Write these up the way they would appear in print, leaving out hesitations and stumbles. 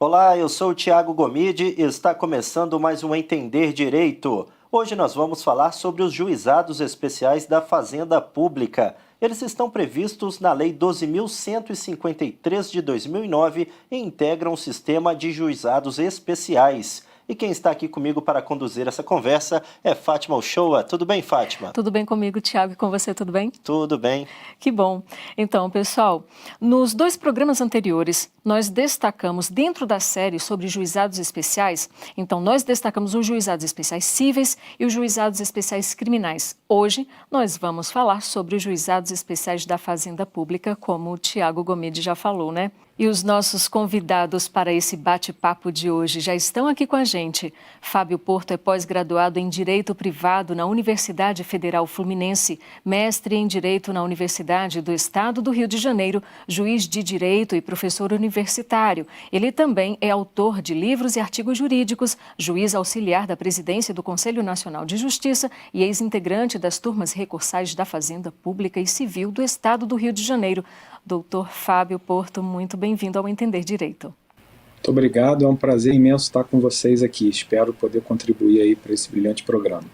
Olá, eu sou o Thiago Gomide e está começando mais um Entender Direito. Hoje nós vamos falar sobre os juizados especiais da Fazenda Pública. Eles estão previstos na Lei 12.153 de 2009 e integram o sistema de juizados especiais. E quem está aqui comigo para conduzir essa conversa é Fátima Uchoa. Tudo bem, Fátima? Tudo bem comigo, Thiago, e com você, tudo bem? Tudo bem. Que bom. Então, pessoal, nos 2 programas anteriores, nós destacamos, dentro da série sobre juizados especiais, então nós destacamos os juizados especiais cíveis e os juizados especiais criminais. Hoje, nós vamos falar sobre os juizados especiais da Fazenda Pública, como o Thiago Gomide já falou, né? E os nossos convidados para esse bate-papo de hoje já estão aqui com a gente. Fábio Porto é pós-graduado em Direito Privado na Universidade Federal Fluminense, mestre em Direito na Universidade do Estado do Rio de Janeiro, juiz de Direito e professor universitário. Ele também é autor de livros e artigos jurídicos, juiz auxiliar da Presidência do Conselho Nacional de Justiça e ex-integrante das turmas recursais da Fazenda Pública e Civil do Estado do Rio de Janeiro. Doutor Fábio Porto, muito bem-vindo ao Entender Direito. Muito obrigado, é um prazer imenso estar com vocês aqui. Espero poder contribuir aí para esse brilhante programa.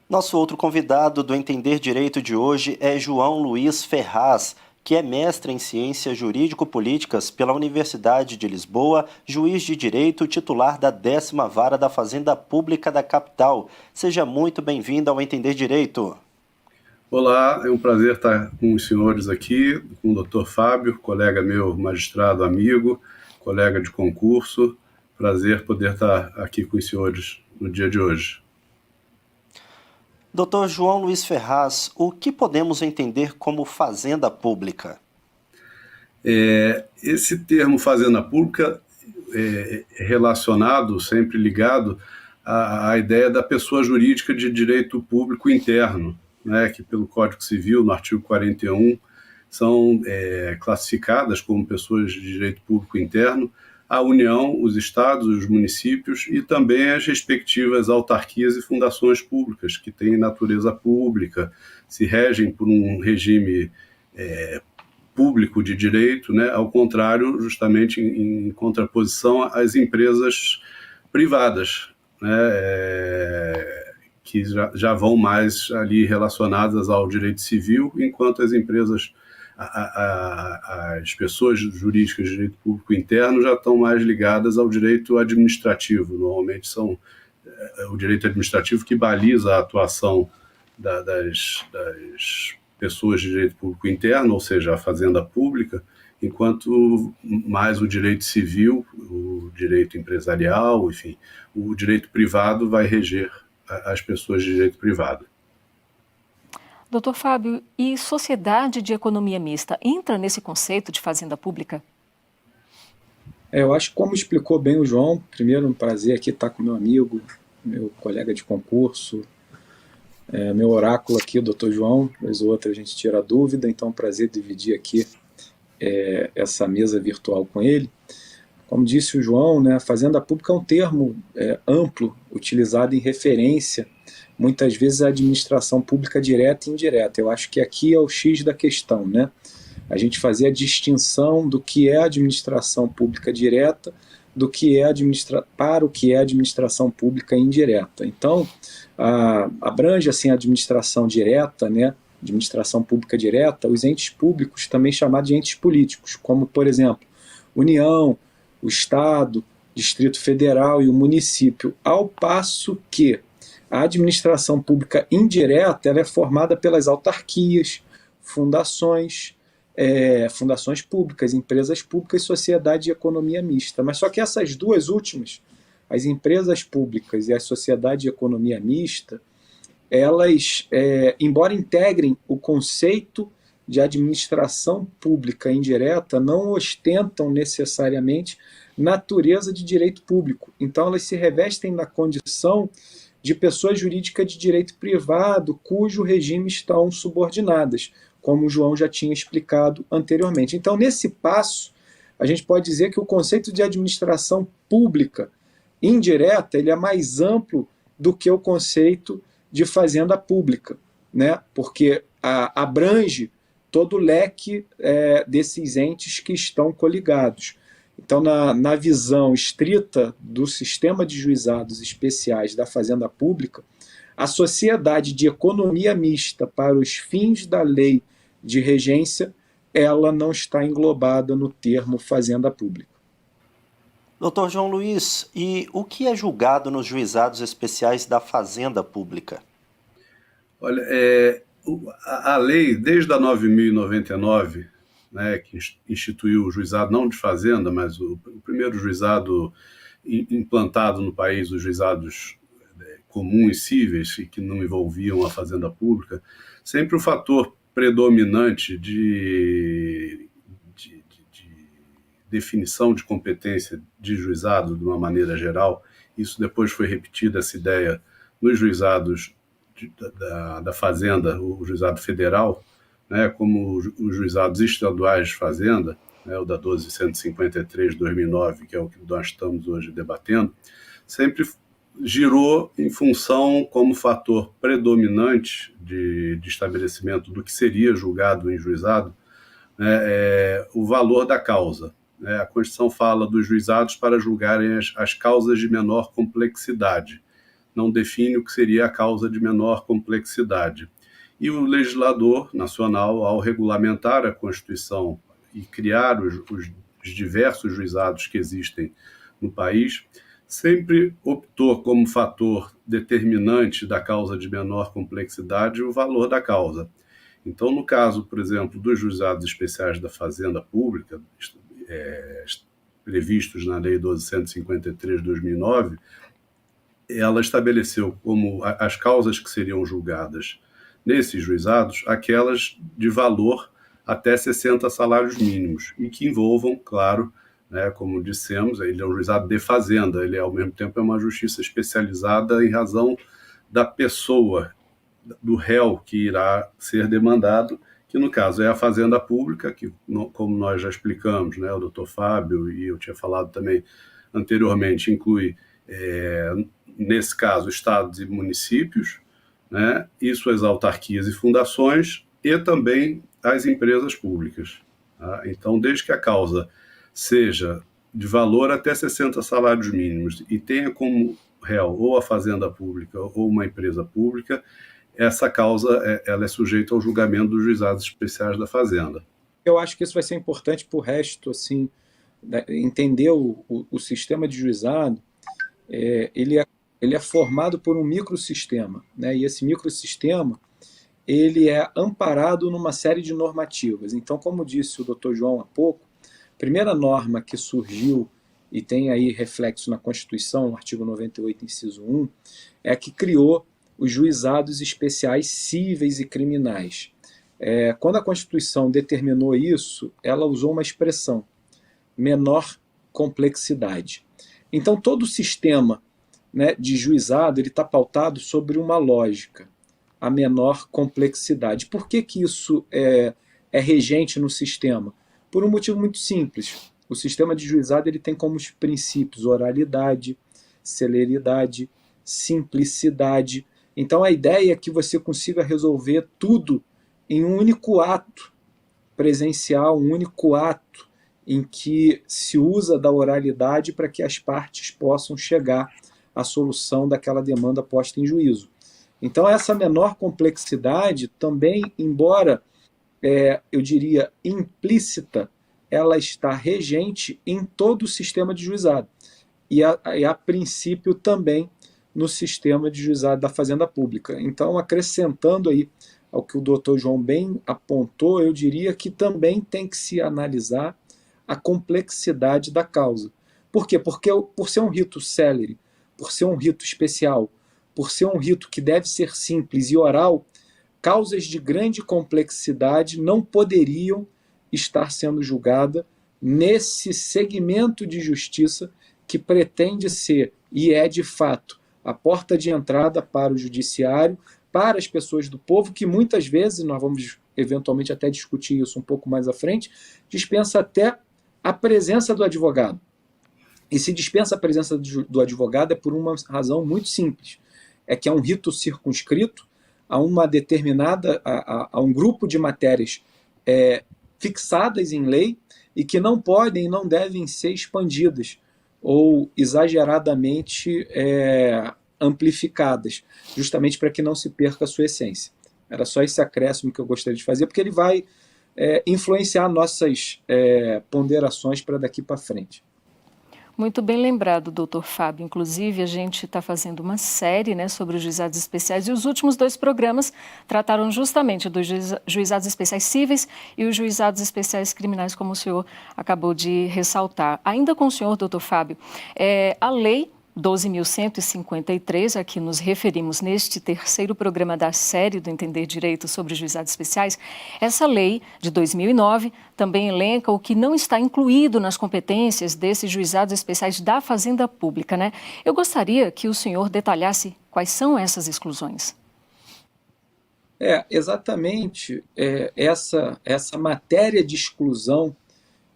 Nosso outro convidado do Entender Direito de hoje é João Luiz Ferraz, que é mestre em Ciências Jurídico-Políticas pela Universidade de Lisboa, juiz de Direito, titular da 10ª Vara da Fazenda Pública da capital. Seja muito bem-vindo ao Entender Direito. Olá, é um prazer estar com os senhores aqui, com o Dr. Fábio, colega meu, magistrado amigo, colega de concurso. Prazer poder estar aqui com os senhores no dia de hoje. Dr. João Luiz Ferraz, o que podemos entender como fazenda pública? Esse termo fazenda pública é relacionado, sempre ligado à ideia da pessoa jurídica de direito público interno, né, que pelo Código Civil, no artigo 41, são classificadas como pessoas de direito público interno a União, os estados, os municípios e também as respectivas autarquias e fundações públicas, que têm natureza pública, se regem por um regime público de direito, né, ao contrário, justamente em contraposição às empresas privadas, né, que já vão mais ali relacionadas ao direito civil, enquanto as empresas, as pessoas jurídicas de direito público interno já estão mais ligadas ao direito administrativo. Normalmente são o direito administrativo que baliza a atuação das pessoas de direito público interno, ou seja, a fazenda pública, enquanto mais o direito civil, o direito empresarial, enfim, o direito privado vai reger as pessoas de direito privado. Doutor Fábio, e sociedade de economia mista entra nesse conceito de fazenda pública? Eu acho que, como explicou bem o João, primeiro um prazer aqui estar com meu amigo, meu colega de concurso, meu oráculo aqui, o doutor João, vez ou outra a gente tira a dúvida, então é um prazer dividir aqui essa mesa virtual com ele. Como disse o João, né, fazenda pública é um termo amplo, utilizado em referência, muitas vezes, à administração pública direta e indireta. Eu acho que aqui é o X da questão, né? A gente fazer a distinção do que é administração pública direta do que é para o que é administração pública indireta. Então, abrange assim, a administração direta, né? Administração pública direta, os entes públicos, também chamados de entes políticos, como, por exemplo, União, o Estado, Distrito Federal e o município, ao passo que a administração pública indireta ela é formada pelas autarquias, fundações públicas, empresas públicas e sociedade de economia mista. Mas só que essas duas últimas, as empresas públicas e a sociedade de economia mista, elas, embora integrem o conceito de administração pública indireta, não ostentam necessariamente natureza de direito público. Então elas se revestem da condição de pessoa jurídica de direito privado, cujo regime estão subordinadas, como o João já tinha explicado anteriormente. Então, nesse passo, a gente pode dizer que o conceito de administração pública indireta ele é mais amplo do que o conceito de fazenda pública, né? Porque abrange todo o leque desses entes que estão coligados. Então, na visão estrita do sistema de juizados especiais da Fazenda Pública, a sociedade de economia mista para os fins da lei de regência, ela não está englobada no termo Fazenda Pública. Doutor João Luiz, e o que é julgado nos juizados especiais da Fazenda Pública? Olha, a lei, desde a 9.099, né, que instituiu o juizado não de fazenda, mas o primeiro juizado implantado no país, os juizados comuns cíveis e que não envolviam a fazenda pública, sempre o fator predominante de definição de competência de juizado de uma maneira geral, isso depois foi repetida, essa ideia, nos juizados da fazenda, o juizado federal, né, como os juizados estaduais de fazenda, né, o da 12.153 de 2009, que é o que nós estamos hoje debatendo, sempre girou em função, como fator predominante de estabelecimento do que seria julgado em juizado, né, o valor da causa. A Constituição fala dos juizados para julgarem as causas de menor complexidade, não define o que seria a causa de menor complexidade. E o legislador nacional, ao regulamentar a Constituição e criar os diversos juizados que existem no país, sempre optou como fator determinante da causa de menor complexidade o valor da causa. Então, no caso, por exemplo, dos juizados especiais da Fazenda Pública, previstos na Lei 12.153 de 2009, ela estabeleceu como as causas que seriam julgadas nesses juizados aquelas de valor até 60 salários mínimos e que envolvam, claro, né, como dissemos, ele é um juizado de fazenda, ele ao mesmo tempo é uma justiça especializada em razão da pessoa, do réu que irá ser demandado, que no caso é a Fazenda Pública, que como nós já explicamos, né, o doutor Fábio e eu tinha falado também anteriormente, inclui, nesse caso, estados e municípios, né, e suas autarquias e fundações, e também as empresas públicas. Tá? Então, desde que a causa seja de valor até 60 salários mínimos e tenha como réu ou a Fazenda Pública ou uma empresa pública, essa causa ela é sujeita ao julgamento dos juizados especiais da Fazenda. Eu acho que isso vai ser importante para o resto, assim, entender o sistema de juizado. Ele é formado por um microsistema, né? E esse microsistema ele é amparado numa série de normativas. Então, como disse o Dr. João há pouco, a primeira norma que surgiu e tem aí reflexo na Constituição, no artigo 98, inciso 1, é a que criou os juizados especiais cíveis e criminais. Quando a Constituição determinou isso, ela usou uma expressão, menor complexidade. Então, todo o sistema, né, de juizado está pautado sobre uma lógica, a menor complexidade. Por que isso é regente no sistema? Por um motivo muito simples. O sistema de juizado ele tem como princípios oralidade, celeridade, simplicidade. Então, a ideia é que você consiga resolver tudo em um único ato presencial, um único ato em que se usa da oralidade para que as partes possam chegar à solução daquela demanda posta em juízo. Então, essa menor complexidade também, embora, eu diria, implícita, ela está regente em todo o sistema de juizado. E a princípio também no sistema de juizado da Fazenda Pública. Então, acrescentando aí ao que o doutor João bem apontou, eu diria que também tem que se analisar a complexidade da causa. Por quê? Porque por ser um rito célere, por ser um rito especial, por ser um rito que deve ser simples e oral, causas de grande complexidade não poderiam estar sendo julgadas nesse segmento de justiça que pretende ser, e é de fato, a porta de entrada para o judiciário, para as pessoas do povo, que muitas vezes, nós vamos eventualmente até discutir isso um pouco mais à frente, dispensa até a presença do advogado. E se dispensa a presença do advogado é por uma razão muito simples, é que é um rito circunscrito a uma determinada, a um grupo de matérias fixadas em lei, e que não podem e não devem ser expandidas ou exageradamente amplificadas, justamente para que não se perca a sua essência. Era só esse acréscimo que eu gostaria de fazer, porque ele vai influenciar nossas ponderações para daqui para frente. Muito bem lembrado, doutor Fábio. Inclusive, a gente está fazendo uma série, né, sobre os juizados especiais, e os últimos 2 programas trataram justamente dos juizados especiais cíveis e os juizados especiais criminais, como o senhor acabou de ressaltar. Ainda com o senhor, doutor Fábio, a lei 12.153, a que nos referimos neste 3º programa da série do Entender Direito sobre juizados especiais, essa lei de 2009 também elenca o que não está incluído nas competências desses juizados especiais da Fazenda Pública, né? Eu gostaria que o senhor detalhasse quais são essas exclusões. Exatamente. Essa matéria de exclusão,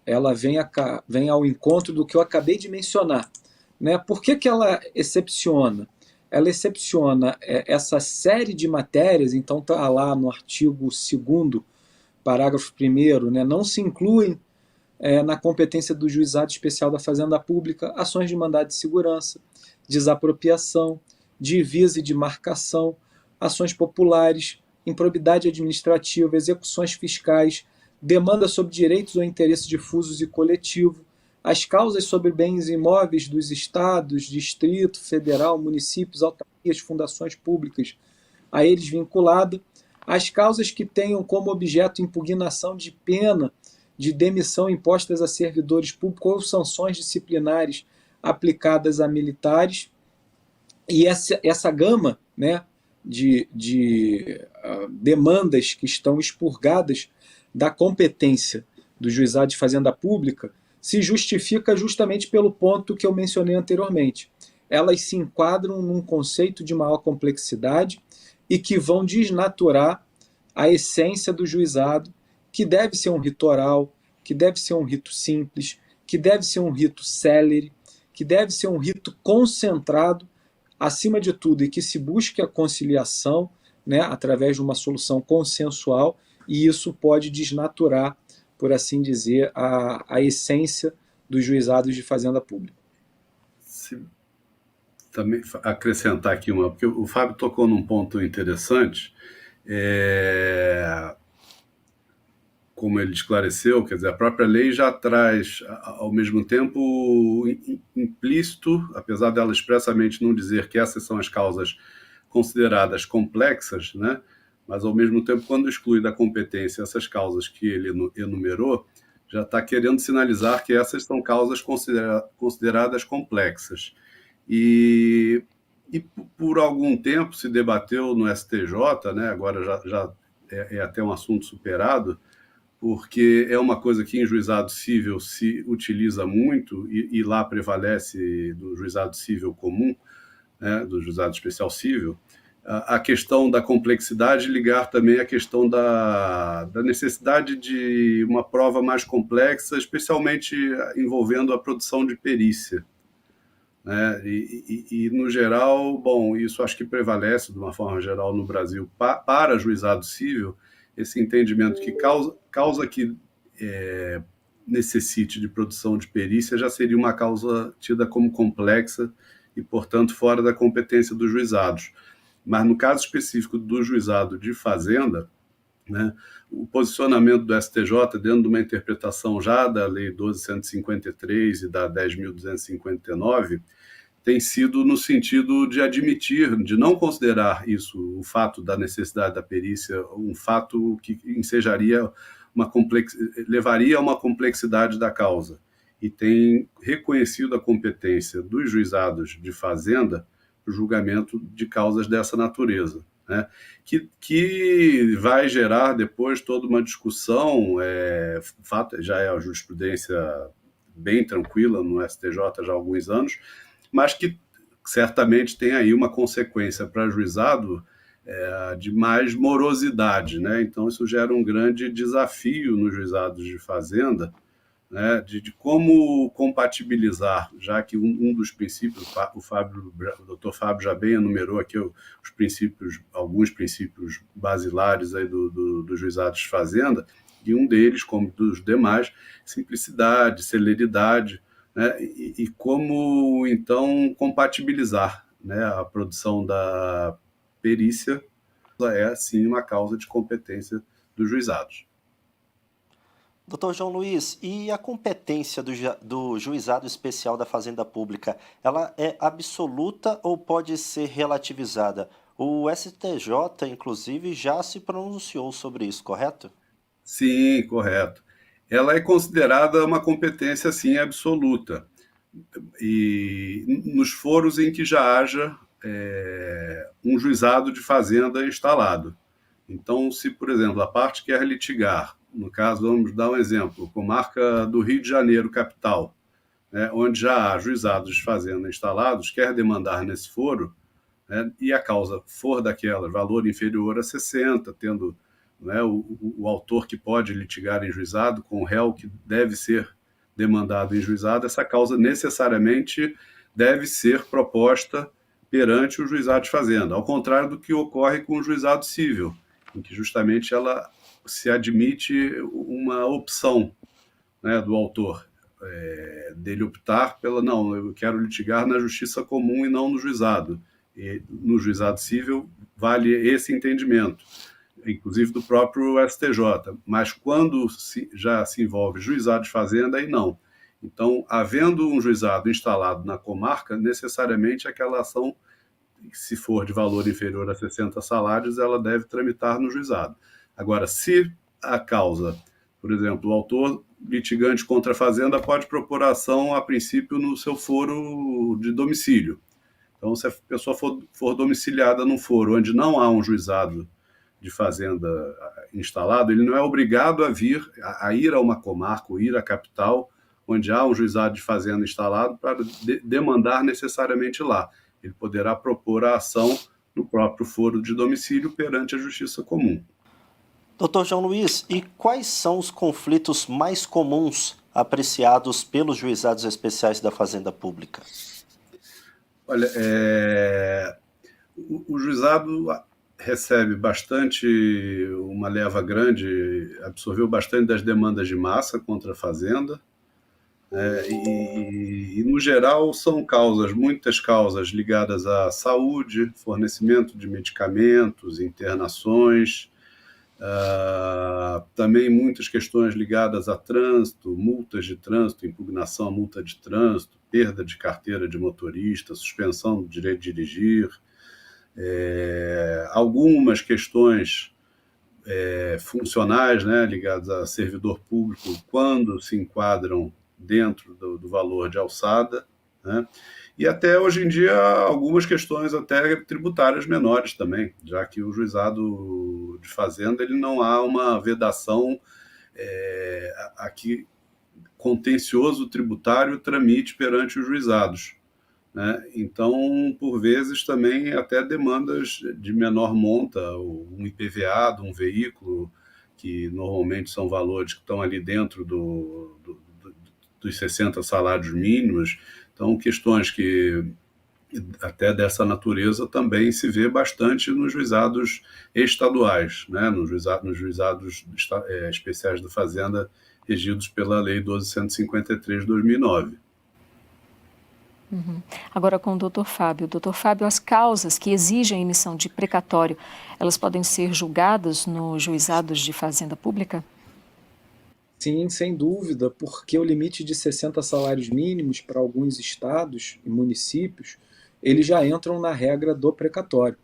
ela vem ao encontro do que eu acabei de mencionar. Né? Por que ela excepciona? Ela excepciona essa série de matérias, então está lá no artigo 2º, parágrafo 1º, né? Não se incluem na competência do Juizado Especial da Fazenda Pública ações de mandado de segurança, desapropriação, divisa e demarcação, ações populares, improbidade administrativa, execuções fiscais, demanda sobre direitos ou interesses difusos e coletivo, as causas sobre bens imóveis dos estados, distrito, federal, municípios, autarquias, fundações públicas a eles vinculada, as causas que tenham como objeto impugnação de pena de demissão impostas a servidores públicos ou sanções disciplinares aplicadas a militares, e essa gama, né, de demandas que estão expurgadas da competência do Juizado de Fazenda Pública se justifica justamente pelo ponto que eu mencionei anteriormente. Elas se enquadram num conceito de maior complexidade e que vão desnaturar a essência do juizado, que deve ser um rito oral, que deve ser um rito simples, que deve ser um rito célere, que deve ser um rito concentrado, acima de tudo, e que se busque a conciliação, né, através de uma solução consensual, e isso pode desnaturar, por assim dizer, a essência dos juizados de fazenda pública. Se também acrescentar aqui porque o Fábio tocou num ponto interessante, como ele esclareceu, quer dizer, a própria lei já traz, ao mesmo tempo, implícito, apesar dela expressamente não dizer que essas são as causas consideradas complexas, né? Mas, ao mesmo tempo, quando exclui da competência essas causas que ele enumerou, já está querendo sinalizar que essas são causas consideradas complexas. E por algum tempo se debateu no STJ, né? Agora já é até um assunto superado, porque é uma coisa que em juizado cível se utiliza muito, e lá prevalece do juizado cível comum, né? Do juizado especial cível, a questão da complexidade, ligar também a questão da necessidade de uma prova mais complexa, especialmente envolvendo a produção de perícia, né? E no geral, bom, isso acho que prevalece de uma forma geral no Brasil para juizado cível, esse entendimento que causa que necessite de produção de perícia já seria uma causa tida como complexa e, portanto, fora da competência dos juizados. Mas no caso específico do juizado de fazenda, né, o posicionamento do STJ, dentro de uma interpretação já da Lei 12.153 e da 10.259, tem sido no sentido de admitir, de não considerar isso, o fato da necessidade da perícia, um fato que levaria a uma complexidade da causa. E tem reconhecido a competência dos juizados de fazenda o julgamento de causas dessa natureza, né? Que vai gerar depois toda uma discussão, fato já é a jurisprudência bem tranquila no STJ já há alguns anos, mas que certamente tem aí uma consequência para juizado de mais morosidade, né? Então isso gera um grande desafio nos juizados de fazenda, né, de como compatibilizar, já que um dos princípios, o Dr. Fábio já bem enumerou aqui os princípios, alguns princípios basilares aí do juizado de fazenda, E um deles, como dos demais, simplicidade, celeridade, né? E como, então, compatibilizar, né, a produção da perícia é, sim, uma causa de competência dos juizados. Doutor João Luiz, e a competência do Juizado Especial da Fazenda Pública, ela é absoluta ou pode ser relativizada? O STJ, inclusive, já se pronunciou sobre isso, correto? Sim, correto. Ela é considerada uma competência, sim, absoluta. E nos foros em que já haja um juizado de fazenda instalado. Então, se, por exemplo, a parte quer litigar, no caso, vamos dar um exemplo, comarca do Rio de Janeiro, capital, né, onde já há juizados de fazenda instalados, quer demandar nesse foro, né, e a causa for daquela, valor inferior a 60, tendo, né, o autor que pode litigar em juizado com o réu que deve ser demandado em juizado, essa causa necessariamente deve ser proposta perante o juizado de fazenda, ao contrário do que ocorre com o juizado civil, em que justamente ela se admite uma opção, né, do autor, dele optar pela, não, eu quero litigar na justiça comum e não no juizado. E no juizado civil vale esse entendimento, inclusive do próprio STJ, mas quando já se envolve juizado de fazenda, aí não. Então, havendo um juizado instalado na comarca, necessariamente aquela ação, se for de valor inferior a 60 salários, ela deve tramitar no juizado. Agora, se a causa, por exemplo, o autor litigante contra a fazenda pode propor a ação, a princípio, no seu foro de domicílio. Então, se a pessoa for domiciliada num foro onde não há um juizado de fazenda instalado, ele não é obrigado a ir a uma comarca, ou ir à capital, onde há um juizado de fazenda instalado, para demandar necessariamente lá. Ele poderá propor a ação no próprio foro de domicílio perante a justiça comum. Doutor João Luiz, e quais são os conflitos mais comuns apreciados pelos juizados especiais da Fazenda Pública? Olha, o juizado recebe bastante, uma leva grande, absorveu bastante das demandas de massa contra a fazenda, e no geral são muitas causas ligadas à saúde, fornecimento de medicamentos, internações, também muitas questões ligadas a trânsito, multas de trânsito, impugnação à multa de trânsito, perda de carteira de motorista, suspensão do direito de dirigir, algumas questões funcionais, né, ligadas a servidor público, quando se enquadram dentro do valor de alçada, né? E até hoje em dia algumas questões até tributárias menores também, já que o juizado de fazenda ele não há uma vedação a que contencioso tributário tramite perante os juizados, né? Então, por vezes, também até demandas de menor monta, um IPVA de um veículo, que normalmente são valores que estão ali dentro dos 60 salários mínimos. Então, questões que até dessa natureza também se vê bastante nos juizados estaduais, né? Nos juizados especiais da Fazenda, regidos pela Lei 12.153 de 2009. Agora com o doutor Fábio. Doutor Fábio, as causas que exigem a emissão de precatório, elas podem ser julgadas nos juizados de fazenda pública? Sim, sem dúvida, porque o limite de 60 salários mínimos para alguns estados e municípios, eles já entram na regra do precatório.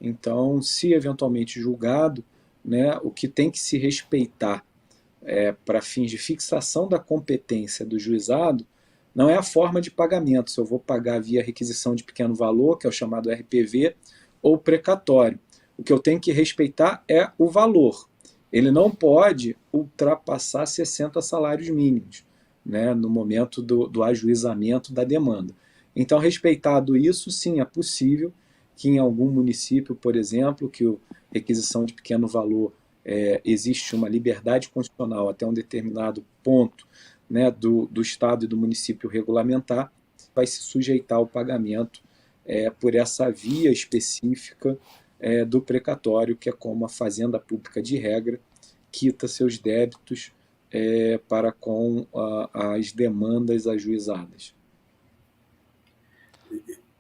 Então, se eventualmente julgado, né, o que tem que se respeitar para fins de fixação da competência do juizado não é a forma de pagamento, se eu vou pagar via requisição de pequeno valor, que é o chamado RPV, ou precatório. O que eu tenho que respeitar é o valor. Ele não pode ultrapassar 60 salários mínimos, né, no momento do ajuizamento da demanda. Então, respeitado isso, sim, é possível que em algum município, por exemplo, que a requisição de pequeno valor existe uma liberdade constitucional até um determinado ponto, né, do Estado e do município regulamentar, vai se sujeitar ao pagamento por essa via específica do precatório, que é como a fazenda pública de regra, quita seus débitos para com as demandas ajuizadas.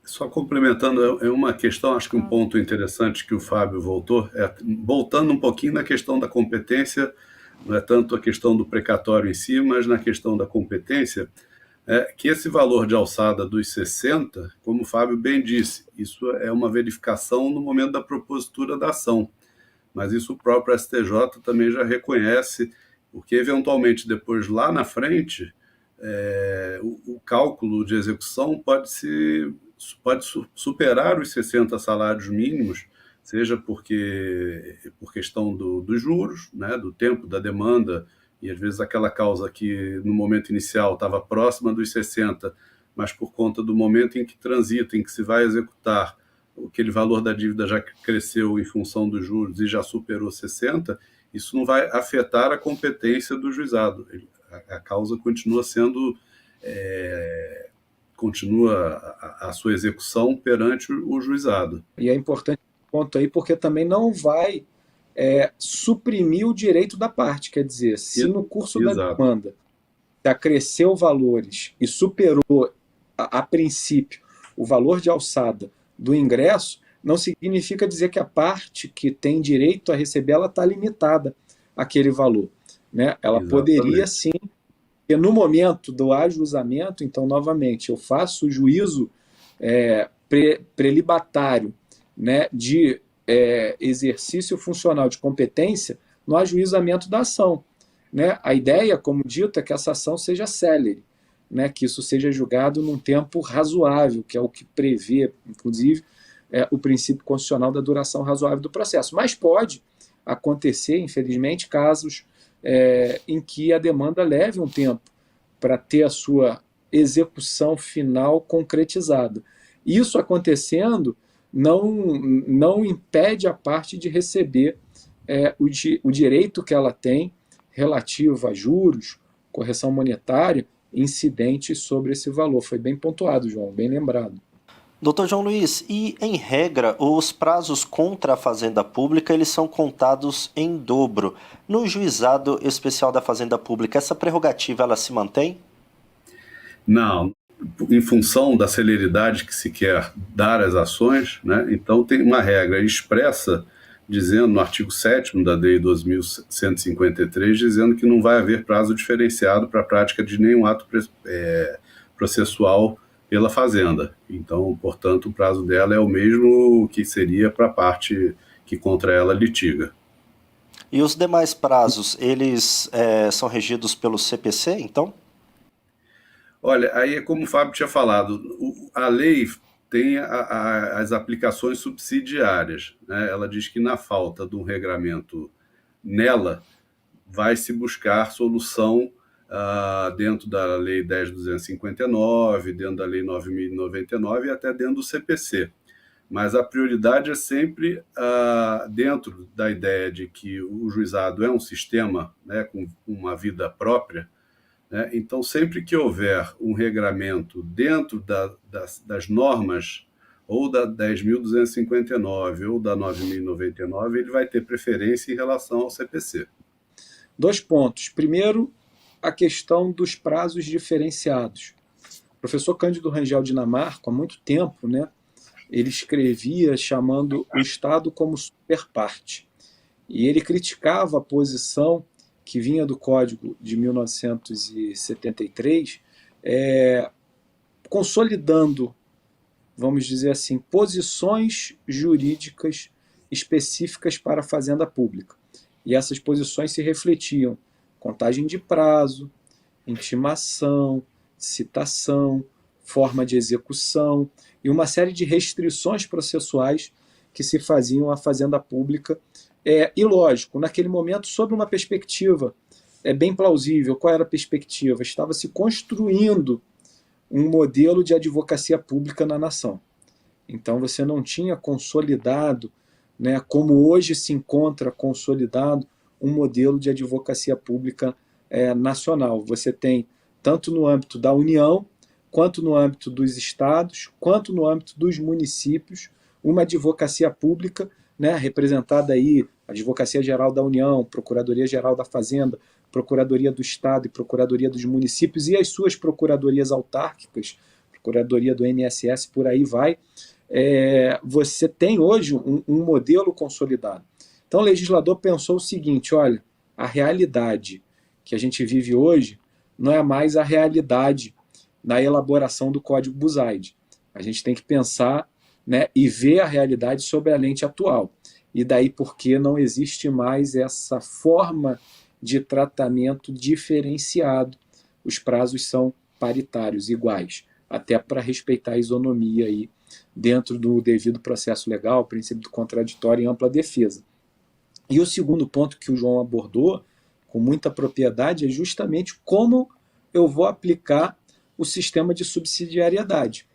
Só complementando, é uma questão, acho que um ponto interessante que o Fábio voltou, voltando um pouquinho na questão da competência, não é tanto a questão do precatório em si, mas na questão da competência, que esse valor de alçada dos 60, como o Fábio bem disse, isso é uma verificação no momento da propositura da ação, mas isso o próprio STJ também já reconhece, porque eventualmente depois lá na frente, o cálculo de execução pode superar os 60 salários mínimos, seja por questão dos juros, né, do tempo da demanda, e às vezes aquela causa que no momento inicial estava próxima dos 60, mas por conta do momento em que transita, em que se vai executar, aquele valor da dívida já cresceu em função dos juros e já superou 60, isso não vai afetar a competência do juizado. A causa continua sendo... continua a sua execução perante o juizado. E é importante esse ponto aí, porque também não vai suprimir o direito da parte, quer dizer, se no curso da demanda acresceu valores e superou, a princípio, o valor de alçada do ingresso, não significa dizer que a parte que tem direito a receber, ela está limitada àquele valor, né? Ela poderia sim. E no momento do ajuizamento, então, novamente, eu faço o juízo prelibatário, né, de exercício funcional de competência no ajuizamento da ação, né? A ideia, como dito, é que essa ação seja célere, né, que isso seja julgado num tempo razoável, que é o que prevê, inclusive, o princípio constitucional da duração razoável do processo. Mas pode acontecer, infelizmente, casos em que a demanda leve um tempo para ter a sua execução final concretizada. Isso acontecendo não impede a parte de receber o direito que ela tem relativo a juros, correção monetária, incidentes sobre esse valor. Foi bem pontuado, João, bem lembrado. Doutor João Luiz, e em regra, os prazos contra a Fazenda Pública, eles são contados em dobro. No Juizado Especial da Fazenda Pública, essa prerrogativa, ela se mantém? Não, em função da celeridade que se quer dar às ações, né, então tem uma regra expressa, dizendo no artigo 7º da Lei 2.153, dizendo que não vai haver prazo diferenciado para a prática de nenhum ato processual pela Fazenda. Então, portanto, o prazo dela é o mesmo que seria para a parte que contra ela litiga. E os demais prazos, eles são regidos pelo CPC, então? Olha, aí é como o Fábio tinha falado, a lei tem as aplicações subsidiárias, né? Ela diz que na falta de um regramento nela, vai se buscar solução dentro da Lei 10.259, dentro da Lei 9.099 e até dentro do CPC. Mas a prioridade é sempre dentro da ideia de que o juizado é um sistema, né, com uma vida própria, né? Então, sempre que houver um regramento dentro das normas ou da 10.259 ou da 9.099, ele vai ter preferência em relação ao CPC. 2 pontos. Primeiro, a questão dos prazos diferenciados. O professor Cândido Rangel Dinamarca, há muito tempo, né, ele escrevia chamando o Estado como superparte. E ele criticava a posição que vinha do Código de 1973, consolidando, vamos dizer assim, posições jurídicas específicas para a Fazenda Pública. E essas posições se refletiam contagem de prazo, intimação, citação, forma de execução e uma série de restrições processuais que se faziam à Fazenda Pública. E lógico, naquele momento, sob uma perspectiva bem plausível. Qual era a perspectiva? Estava se construindo um modelo de advocacia pública na nação. Então você não tinha consolidado, né, como hoje se encontra consolidado, um modelo de advocacia pública nacional. Você tem, tanto no âmbito da União, quanto no âmbito dos estados, quanto no âmbito dos municípios, uma advocacia pública, né, representada aí Advocacia-Geral da União, Procuradoria-Geral da Fazenda, Procuradoria do Estado e Procuradoria dos Municípios e as suas procuradorias autárquicas, Procuradoria do INSS, por aí vai, você tem hoje um modelo consolidado. Então o legislador pensou o seguinte, olha, a realidade que a gente vive hoje não é mais a realidade na elaboração do Código Buzaide. A gente tem que pensar, né, e ver a realidade sob a lente atual. E daí porque não existe mais essa forma de tratamento diferenciado. Os prazos são paritários, iguais, até para respeitar a isonomia aí dentro do devido processo legal, princípio do contraditório e ampla defesa. E o segundo ponto que o João abordou, com muita propriedade, é justamente como eu vou aplicar o sistema de subsidiariedade.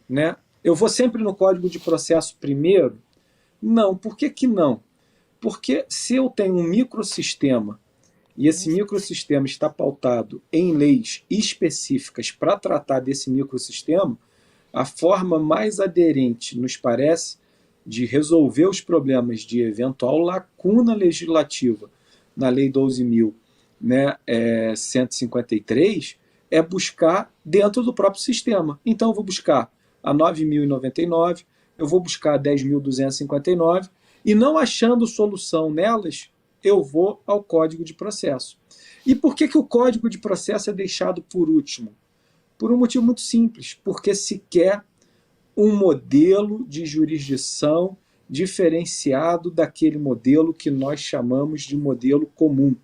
Né? Eu vou sempre no Código de Processo primeiro? Não. Por que que não? Porque se eu tenho um microsistema e esse microsistema está pautado em leis específicas para tratar desse microsistema, a forma mais aderente, nos parece, de resolver os problemas de eventual lacuna legislativa na Lei 12.153 é buscar dentro do próprio sistema. Então eu vou buscar a 9.099, eu vou buscar a 10.259 e não achando solução nelas, eu vou ao Código de Processo. E por que que o Código de Processo é deixado por último? Por um motivo muito simples, porque se quer um modelo de jurisdição diferenciado daquele modelo que nós chamamos de modelo comum,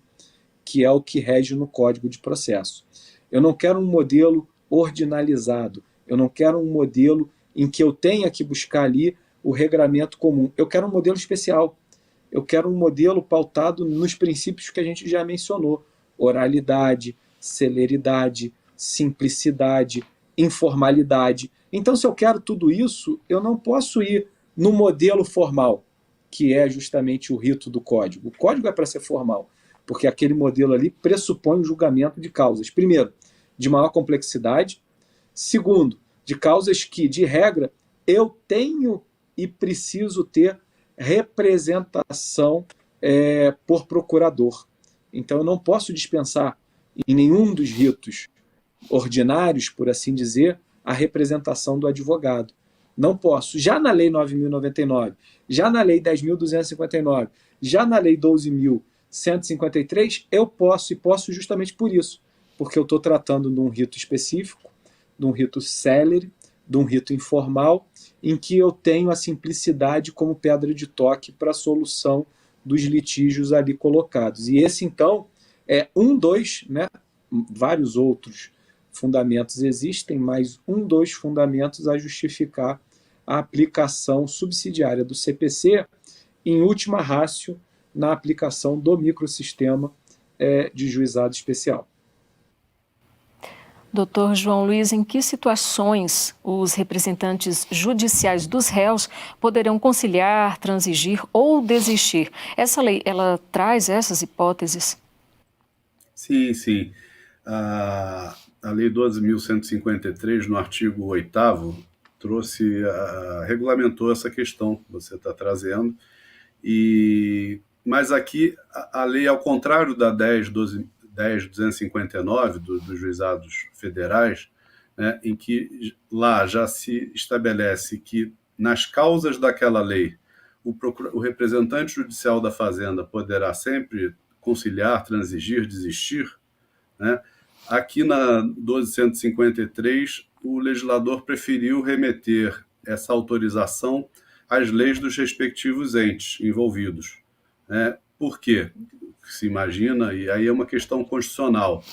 que é o que rege no Código de Processo. Eu não quero um modelo ordinalizado, eu não quero um modelo em que eu tenha que buscar ali o regramento comum. Eu quero um modelo especial, eu quero um modelo pautado nos princípios que a gente já mencionou: oralidade, celeridade, simplicidade, informalidade. Então, se eu quero tudo isso, eu não posso ir no modelo formal, que é justamente o rito do código. O código é para ser formal, porque aquele modelo ali pressupõe o julgamento de causas. Primeiro, de maior complexidade. Segundo, de causas que, de regra, eu tenho e preciso ter representação por procurador. Então, eu não posso dispensar em nenhum dos ritos ordinários, por assim dizer, a representação do advogado. Não posso. Já na Lei 9.099, já na Lei 10.259, já na Lei 12.153, eu posso, e posso justamente por isso, porque eu estou tratando de um rito específico, de um rito célere, de um rito informal, em que eu tenho a simplicidade como pedra de toque para a solução dos litígios ali colocados. E esse, então, é né? Vários outros fundamentos existem, mas dos fundamentos a justificar a aplicação subsidiária do CPC, em última ratio, na aplicação do microsistema de juizado especial. Doutor João Luiz, em que situações os representantes judiciais dos réus poderão conciliar, transigir ou desistir? Essa lei, ela traz essas hipóteses? Sim, sim. A Lei 12.153, no artigo 8º, regulamentou essa questão que você está trazendo. Mas aqui a lei, ao contrário da 10.259 dos juizados federais, né, em que lá já se estabelece que nas causas daquela lei o representante judicial da Fazenda poderá sempre conciliar, transigir, desistir, né? Aqui na 12.153, o legislador preferiu remeter essa autorização às leis dos respectivos entes envolvidos. Né? Por quê? Se imagina, e aí é uma questão constitucional.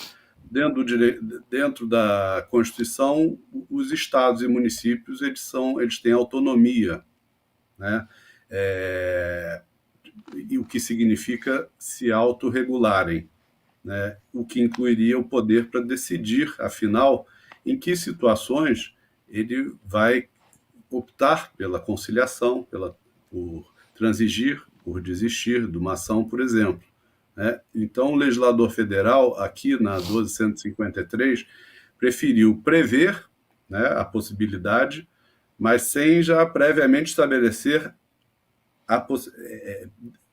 Dentro da Constituição, os estados e municípios eles têm autonomia, né? E o que significa se autorregularem, né? O que incluiria o poder para decidir, afinal, em que situações ele vai optar pela conciliação, por transigir, por desistir de uma ação, por exemplo. Né? Então, o legislador federal, aqui na 12.153, preferiu prever, né, a possibilidade, mas sem já previamente estabelecer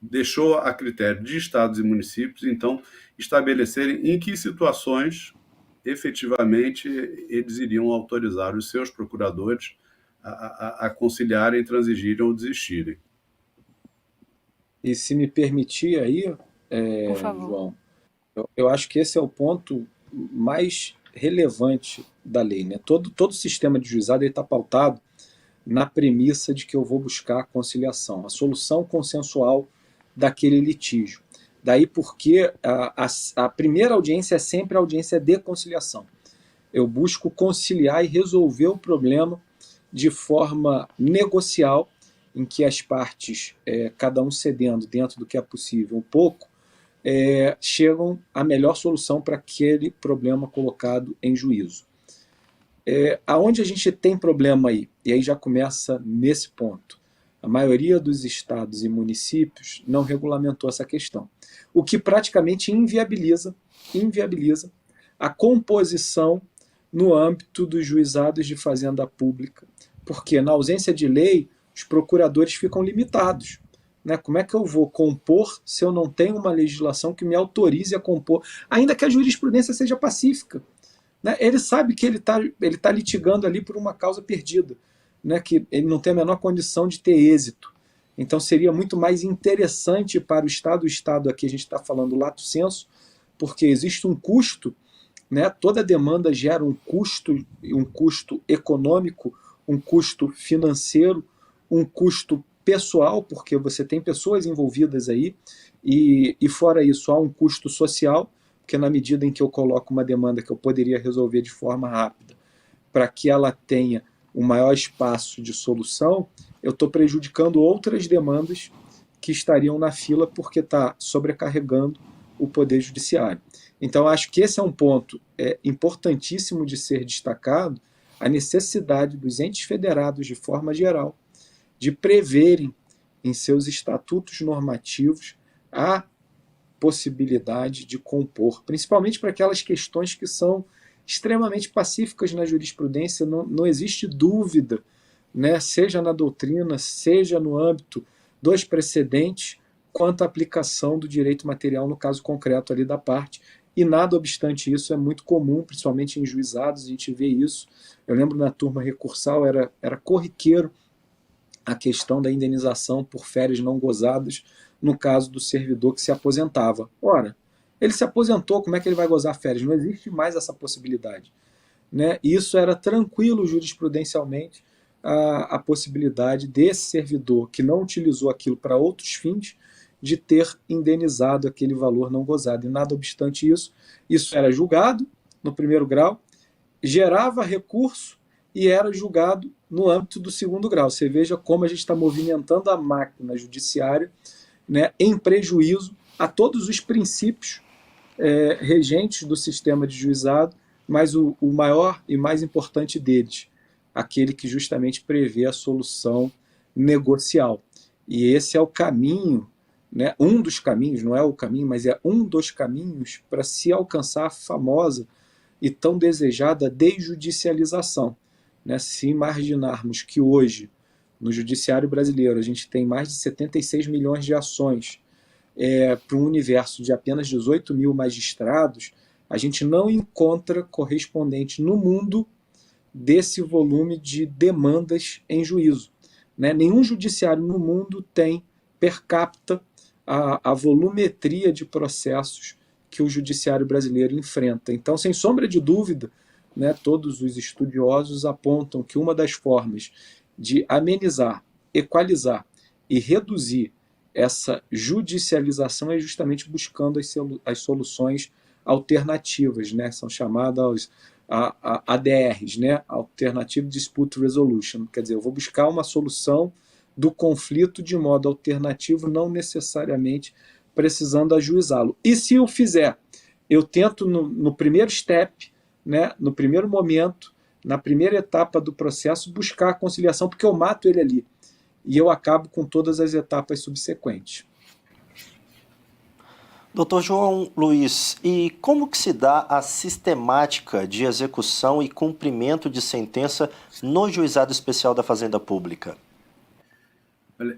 deixou a critério de estados e municípios, então, estabelecerem em que situações, efetivamente, eles iriam autorizar os seus procuradores a conciliarem, transigirem ou desistirem. E se me permitir aí, Por favor. João, eu acho que esse é o ponto mais relevante da lei, né? Todo sistema de juizado está pautado na premissa de que eu vou buscar a conciliação, a solução consensual daquele litígio. Daí porque a primeira audiência é sempre a audiência de conciliação. Eu busco conciliar e resolver o problema de forma negocial, em que as partes, cada um cedendo dentro do que é possível um pouco, chegam à melhor solução para aquele problema colocado em juízo. Aonde a gente tem problema aí? E aí já começa nesse ponto. A maioria dos estados e municípios não regulamentou essa questão, o que praticamente inviabiliza a composição no âmbito dos juizados de fazenda pública, porque na ausência de lei, os procuradores ficam limitados. Né? Como é que eu vou compor se eu não tenho uma legislação que me autorize a compor, ainda que a jurisprudência seja pacífica? Né? Ele sabe que ele tá litigando ali por uma causa perdida, né? Que ele não tem a menor condição de ter êxito. Então seria muito mais interessante para o Estado aqui a gente está falando lato sensu, porque existe um custo, né? Toda demanda gera um custo econômico, um custo financeiro, um custo pessoal, porque você tem pessoas envolvidas aí, e fora isso há um custo social, porque na medida em que eu coloco uma demanda que eu poderia resolver de forma rápida, para que ela tenha um maior espaço de solução, eu estou prejudicando outras demandas que estariam na fila porque está sobrecarregando o Poder Judiciário. Então, acho que esse é um ponto importantíssimo de ser destacado, a necessidade dos entes federados, de forma geral, de preverem em seus estatutos normativos a possibilidade de compor, principalmente para aquelas questões que são extremamente pacíficas na jurisprudência, não existe dúvida, né, seja na doutrina, seja no âmbito dos precedentes, quanto à aplicação do direito material no caso concreto ali da parte, e nada obstante isso é muito comum, principalmente em juizados, a gente vê isso. Eu lembro na turma recursal, era corriqueiro a questão da indenização por férias não gozadas no caso do servidor que se aposentava. Ora, ele se aposentou, como é que ele vai gozar férias? Não existe mais essa possibilidade. Né? E isso era tranquilo jurisprudencialmente, a possibilidade desse servidor que não utilizou aquilo para outros fins, de ter indenizado aquele valor não gozado. E nada obstante isso, isso era julgado no primeiro grau, gerava recurso e era julgado no âmbito do segundo grau. Você veja como a gente está movimentando a máquina judiciária, né, em prejuízo a todos os princípios regentes do sistema de juizado, mas o maior e mais importante deles, aquele que justamente prevê a solução negocial. E esse é o caminho, né, um dos caminhos, não é o caminho, mas é um dos caminhos para se alcançar a famosa e tão desejada desjudicialização. Né? Se imaginarmos que hoje, no judiciário brasileiro, a gente tem mais de 76 milhões de ações para um universo de apenas 18 mil magistrados, a gente não encontra correspondente no mundo desse volume de demandas em juízo. Né? Nenhum judiciário no mundo tem per capita a volumetria de processos que o judiciário brasileiro enfrenta. Então, sem sombra de dúvida, né, todos os estudiosos apontam que uma das formas de amenizar, equalizar e reduzir essa judicialização é justamente buscando as soluções alternativas, né? São chamadas ADRs, né? Alternative Dispute Resolution. Quer dizer, eu vou buscar uma solução do conflito de modo alternativo, não necessariamente precisando ajuizá-lo. E se eu fizer, eu tento no primeiro step, né? No primeiro momento, na primeira etapa do processo, buscar a conciliação, porque eu mato ele ali. E eu acabo com todas as etapas subsequentes. Doutor João Luiz, e como que se dá a sistemática de execução e cumprimento de sentença no Juizado Especial da Fazenda Pública? Olha,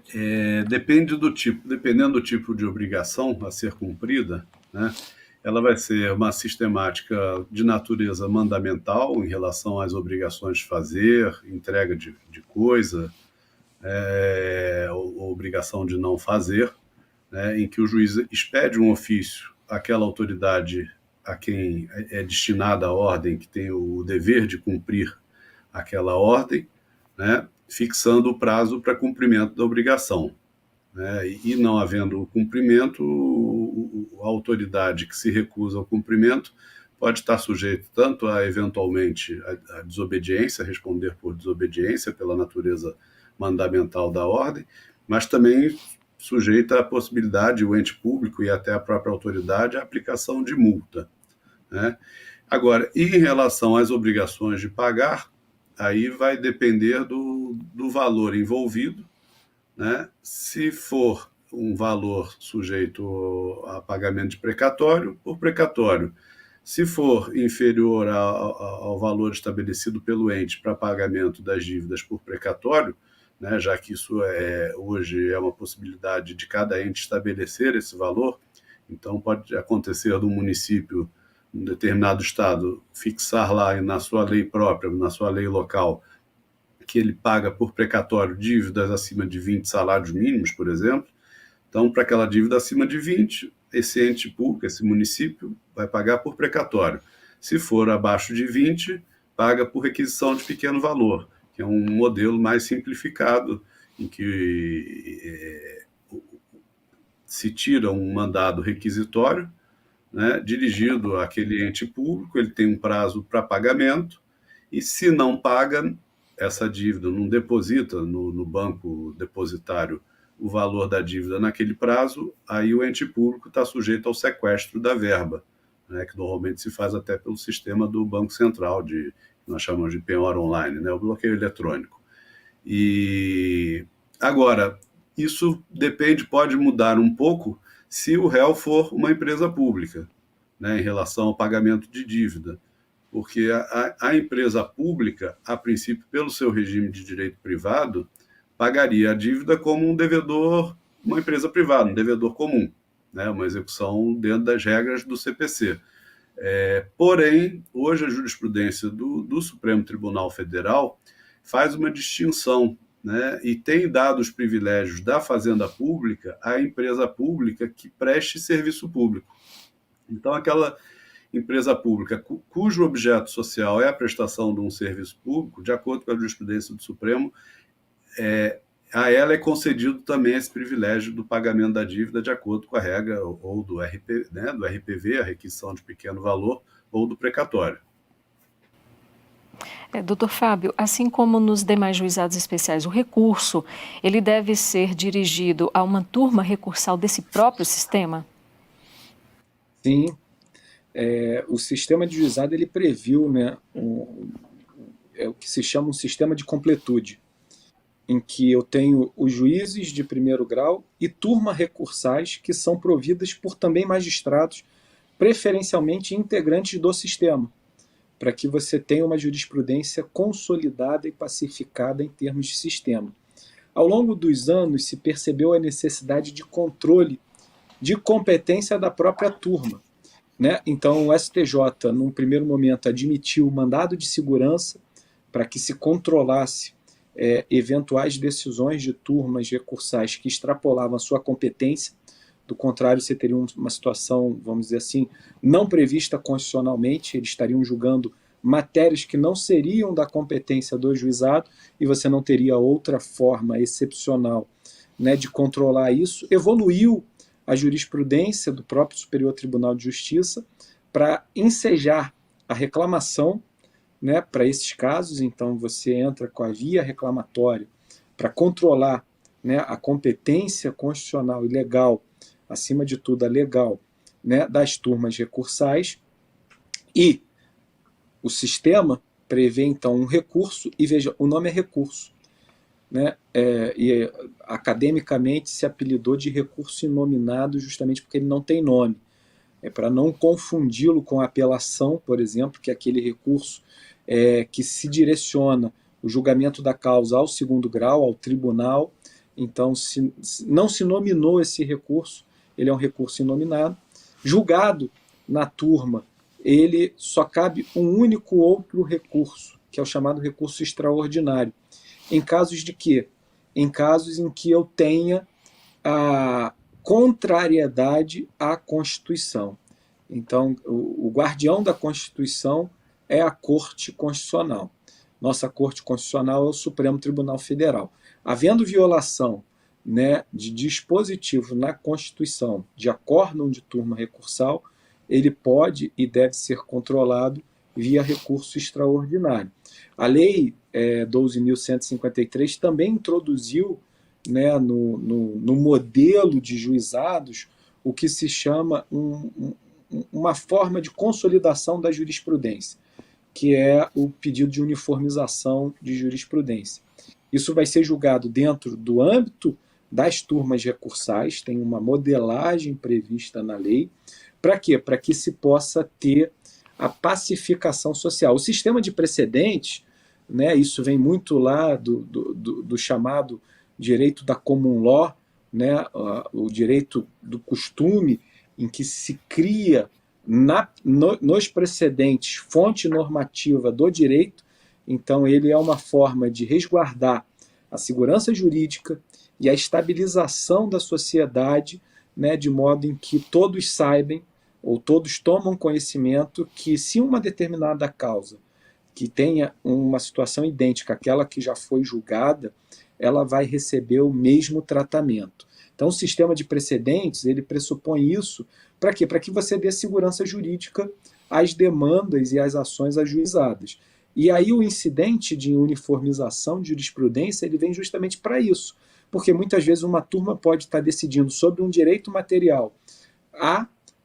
dependendo do tipo de obrigação a ser cumprida, né, ela vai ser uma sistemática de natureza mandamental em relação às obrigações de fazer, entrega de coisa, ou obrigação de não fazer, né, em que o juiz expede um ofício àquela autoridade a quem é destinada a ordem, que tem o dever de cumprir aquela ordem, né, fixando o prazo para cumprimento da obrigação, né, e não havendo o cumprimento, a autoridade que se recusa ao cumprimento pode estar sujeito tanto a, eventualmente, a desobediência, responder por desobediência pela natureza mandamental da ordem, mas também sujeita à possibilidade, o ente público e até a própria autoridade, a aplicação de multa, né? Agora, em relação às obrigações de pagar, aí vai depender do valor envolvido, né? Se for um valor sujeito a pagamento de precatório, por precatório. Se for inferior ao valor estabelecido pelo ente para pagamento das dívidas por precatório, né, já que isso hoje é uma possibilidade de cada ente estabelecer esse valor, então pode acontecer do município, um determinado estado, fixar lá na sua lei própria, na sua lei local, que ele paga por precatório dívidas acima de 20 salários mínimos, por exemplo. Então, para aquela dívida acima de 20, esse ente público, esse município, vai pagar por precatório. Se for abaixo de 20, paga por requisição de pequeno valor, que é um modelo mais simplificado, em que se tira um mandado requisitório, né, dirigido àquele ente público, ele tem um prazo para pagamento, e se não paga essa dívida, não deposita no banco depositário o valor da dívida naquele prazo, aí o ente público está sujeito ao sequestro da verba, né, que normalmente se faz até pelo sistema do Banco Central, que nós chamamos de penhora online, né, o bloqueio eletrônico. E agora, isso pode mudar um pouco se o réu for uma empresa pública, né, em relação ao pagamento de dívida, porque a empresa pública, a princípio, pelo seu regime de direito privado, pagaria a dívida como um devedor, uma empresa privada, um devedor comum, né, uma execução dentro das regras do CPC. Porém, hoje a jurisprudência do Supremo Tribunal Federal faz uma distinção, né, e tem dado os privilégios da fazenda pública à empresa pública que preste serviço público. Então, aquela empresa pública cujo objeto social é a prestação de um serviço público, de acordo com a jurisprudência do Supremo, a ela é concedido também esse privilégio do pagamento da dívida de acordo com a regra ou do RPV, a requisição de pequeno valor, ou do precatório. Doutor Fábio, assim como nos demais juizados especiais, o recurso, ele deve ser dirigido a uma turma recursal desse próprio sistema? Sim. O sistema de juizado ele previu, né, o que se chama um sistema de completude, em que eu tenho os juízes de primeiro grau e turma recursais que são providas por também magistrados, preferencialmente integrantes do sistema, para que você tenha uma jurisprudência consolidada e pacificada em termos de sistema. Ao longo dos anos se percebeu a necessidade de controle de competência da própria turma, né? Então o STJ, num primeiro momento, admitiu o mandado de segurança para que se controlasse eventuais decisões de turmas recursais que extrapolavam a sua competência. Do contrário, você teria uma situação, vamos dizer assim, não prevista constitucionalmente, eles estariam julgando matérias que não seriam da competência do juizado e você não teria outra forma excepcional, né, de controlar isso. Evoluiu a jurisprudência do próprio Superior Tribunal de Justiça para ensejar a reclamação, né, para esses casos. Então você entra com a via reclamatória para controlar, né, a competência constitucional e legal, acima de tudo a legal, né, das turmas recursais, e o sistema prevê então um recurso, e veja, o nome é recurso, né, e academicamente se apelidou de recurso inominado justamente porque ele não tem nome, para não confundi-lo com a apelação, por exemplo, que é aquele recurso que se direciona o julgamento da causa ao segundo grau, ao tribunal, Então, não se nominou esse recurso, ele é um recurso inominado. Julgado na turma, ele só cabe um único outro recurso, que é o chamado recurso extraordinário. Em casos de quê? Em casos em que eu tenha a contrariedade à Constituição. Então, o guardião da Constituição é a Corte Constitucional. Nossa Corte Constitucional é o Supremo Tribunal Federal. Havendo violação, né, de dispositivo na Constituição de acórdão de turma recursal, ele pode e deve ser controlado via recurso extraordinário. A Lei 12.153 também introduziu, né, no modelo de juizados o que se chama uma forma de consolidação da jurisprudência, que é o pedido de uniformização de jurisprudência. Isso vai ser julgado dentro do âmbito das turmas recursais, tem uma modelagem prevista na lei. Para quê? Para que se possa ter a pacificação social. O sistema de precedentes, né, isso vem muito lá do chamado direito da common law, né, o direito do costume, em que se cria nos precedentes fonte normativa do direito. Então, ele é uma forma de resguardar a segurança jurídica e a estabilização da sociedade, né, de modo em que todos saibam, ou todos tomam conhecimento que, se uma determinada causa que tenha uma situação idêntica àquela que já foi julgada, ela vai receber o mesmo tratamento. Então, o sistema de precedentes, ele pressupõe isso para quê? Para que você dê segurança jurídica às demandas e às ações ajuizadas. E aí o incidente de uniformização de jurisprudência, ele vem justamente para isso, porque muitas vezes uma turma pode estar decidindo sobre um direito material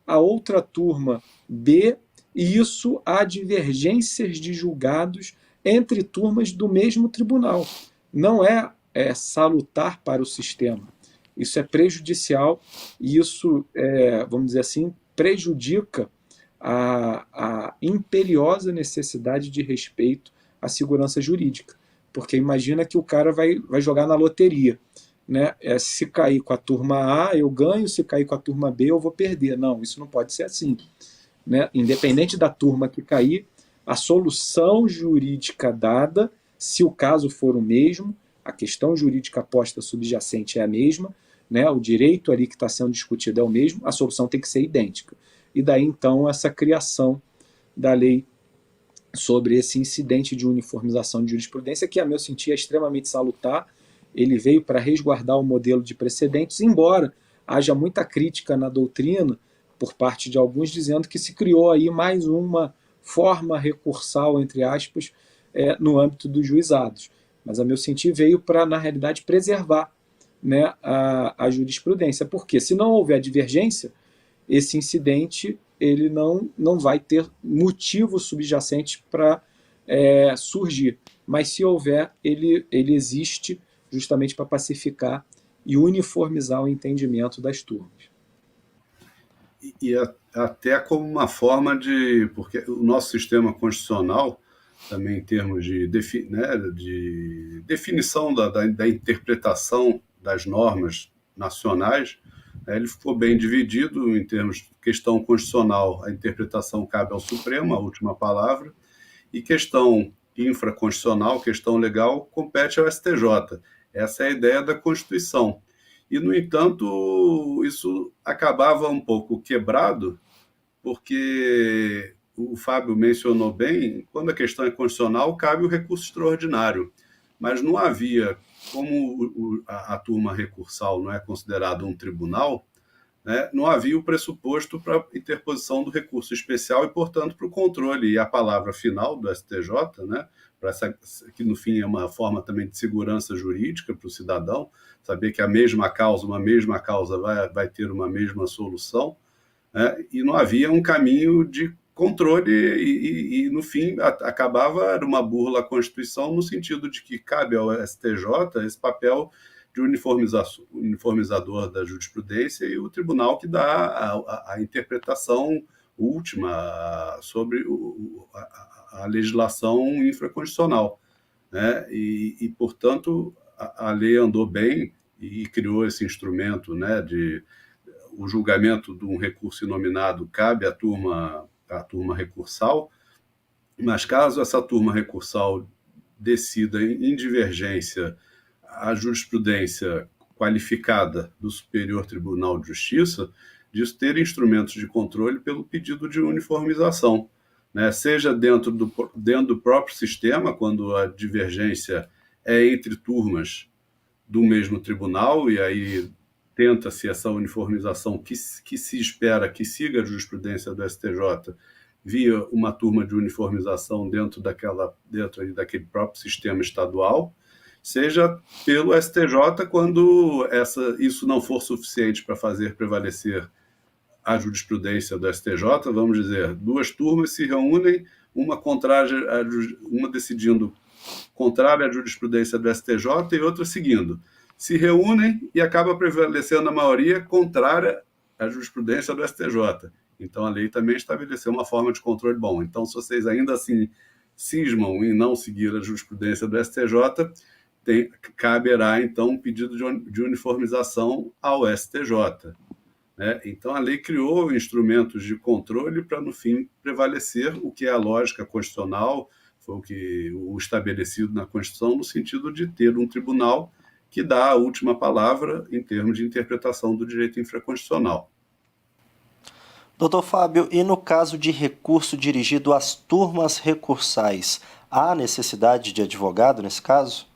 a outra turma B, e isso há divergências de julgados entre turmas do mesmo tribunal. Não é salutar para o sistema. Isso é prejudicial e isso, vamos dizer assim, prejudica a imperiosa necessidade de respeito à segurança jurídica. Porque imagina que o cara vai jogar na loteria, né? Se cair com a turma A, eu ganho, se cair com a turma B, eu vou perder. Não, isso não pode ser assim, né? Independente da turma que cair, a solução jurídica dada, se o caso for o mesmo, a questão jurídica posta subjacente é a mesma, né? O direito ali que está sendo discutido é o mesmo, a solução tem que ser idêntica. E daí, então, essa criação da lei sobre esse incidente de uniformização de jurisprudência, que, a meu sentir, é extremamente salutar. Ele veio para resguardar o modelo de precedentes, embora haja muita crítica na doutrina, por parte de alguns, dizendo que se criou aí mais uma forma recursal, entre aspas, no âmbito dos juizados. Mas, a meu sentir, veio para, na realidade, preservar, né, a jurisprudência. Porque, se não houver divergência, esse incidente ele não vai ter motivo subjacente para surgir. Mas, se houver, ele existe justamente para pacificar e uniformizar o entendimento das turmas. E até como uma forma de... Porque o nosso sistema constitucional, também em termos de definição da interpretação das normas nacionais, ele ficou bem dividido em termos de questão constitucional. A interpretação cabe ao Supremo, a última palavra, e questão infraconstitucional, questão legal, compete ao STJ. Essa é a ideia da Constituição. E, no entanto, isso acabava um pouco quebrado, porque o Fábio mencionou bem, quando a questão é constitucional, cabe o recurso extraordinário. Mas não havia, como a turma recursal não é considerada um tribunal, né, não havia o pressuposto para a interposição do recurso especial e, portanto, para o controle. E a palavra final do STJ, né, que no fim é uma forma também de segurança jurídica para o cidadão, saber que uma mesma causa vai ter uma mesma solução, né, e não havia um caminho de controle e no fim, era uma burla à Constituição, no sentido de que cabe ao STJ esse papel de uniformizador da jurisprudência e o tribunal que dá a interpretação última sobre a legislação infraconstitucional, né? Portanto, a lei andou bem e criou esse instrumento, né, de o julgamento de um recurso inominado cabe à turma recursal, mas caso essa turma recursal decida em divergência a jurisprudência qualificada do Superior Tribunal de Justiça, disso ter instrumentos de controle pelo pedido de uniformização, né? Seja dentro do próprio sistema, quando a divergência é entre turmas do mesmo tribunal, e aí tenta-se essa uniformização que se espera que siga a jurisprudência do STJ via uma turma de uniformização dentro daquele próprio sistema estadual, seja pelo STJ quando isso não for suficiente para fazer prevalecer a jurisprudência do STJ, vamos dizer, duas turmas se reúnem, uma decidindo contrária à jurisprudência do STJ e outra seguindo. Se reúnem e acaba prevalecendo a maioria contrária à jurisprudência do STJ. Então, a lei também estabeleceu uma forma de controle bom. Então, se vocês ainda assim cismam em não seguir a jurisprudência do STJ, caberá, então, um pedido de uniformização ao STJ. Né? Então, a lei criou instrumentos de controle para, no fim, prevalecer o que é a lógica constitucional, foi o estabelecido na Constituição, no sentido de ter um tribunal que dá a última palavra em termos de interpretação do direito infraconstitucional. Doutor Fábio, e no caso de recurso dirigido às turmas recursais, há necessidade de advogado nesse caso?